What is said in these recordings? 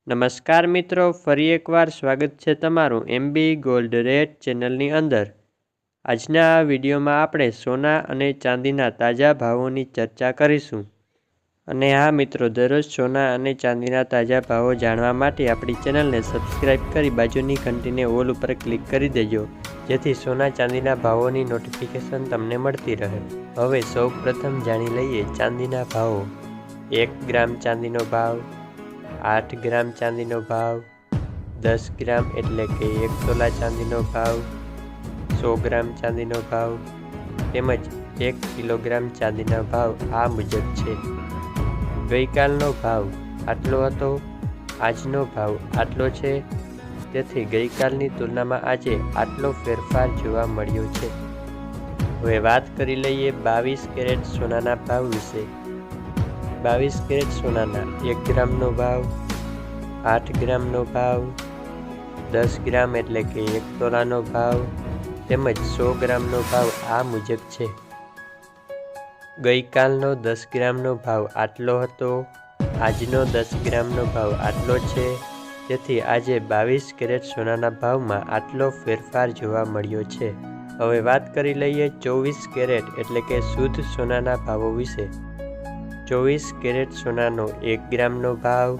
નમસ્કાર મિત્રો, ફરી એકવાર સ્વાગત છે તમારું એમબી ગોલ્ડ રેટ ચેનલની અંદર। આજના આ વિડીયોમાં આપણે સોના અને ચાંદીના તાજા ભાવોની ચર્ચા કરીશું। અને હા મિત્રો, દરરોજ સોના અને ચાંદીના તાજા ભાવો જાણવા માટે આપણી ચેનલને સબસ્ક્રાઇબ કરી બાજુની ઘંટીને ઓલ ઉપર ક્લિક કરી દેજો, જેથી સોના ચાંદીના ભાવોની નોટિફિકેશન તમને મળતી રહે। હવે સૌ પ્રથમ જાણી લઈએ ચાંદીના ભાવો। 1 ગ્રામ ચાંદીનો ભાવ, 8 ગ્રામ ચાંદીનો ભાવ, 10 ગ્રામ એટલે કે 1 તોલા ચાંદીનો ભાવ, 100 ગ્રામ ચાંદીનો ભાવ તેમજ 1 કિલોગ્રામ ચાંદીના ભાવ આ મુજબ છે। ગઈકાલનો ભાવ આટલો હતો, આજનો ભાવ આટલો છે, તેથી ગઈકાલની તુલનામાં આજે આટલો ફેરફાર જોવા મળ્યો છે। હવે વાત કરી લઈએ 22 કેરેટ સોનાના ભાવ વિશે। 22 કેરેટ સોનાના 1 ગ્રામનો ભાવ, 8 ગ્રામનો ભાવ, 10 ગ્રામ એટલે કે 1 તોલાનો ભાવ તેમજ 100 ગ્રામનો ભાવ આ મુજબ છે। ગઈકાલનો 10 ગ્રામનો ભાવ આટલો હતો, આજનો 10 ગ્રામનો ભાવ આટલો છે, તેથી આજે 22 કેરેટ સોનાના ભાવમાં આટલો ફેરફાર જોવા મળ્યો છે। હવે વાત કરી લઈએ 24 કેરેટ એટલે કે શુદ્ધ સોનાના ભાવો વિશે। 24 કેરેટ સોનાનો 1 ગ્રામનો ભાવ,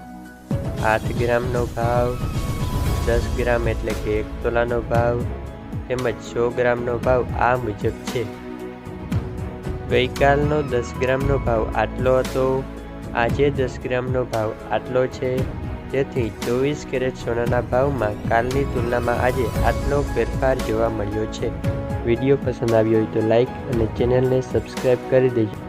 8 ગ્રામનો ભાવ, 10 ગ્રામ એટલે કે 1 તોલાનો ભાવ તેમજ 100 ગ્રામનો ભાવ આ મુજબ છે। ગઈકાલનો 10 ગ્રામનો ભાવ આટલો હતો, આજે 10 ગ્રામનો ભાવ આટલો છે, તેથી 24 કેરેટ સોનાના ભાવમાં કાલની તુલનામાં આજે આટલો ફેરફાર જોવા મળ્યો છે। વિડીયો પસંદ આવ્યો હોય તો લાઈક અને ચેનલને સબસ્ક્રાઈબ કરી દેજો।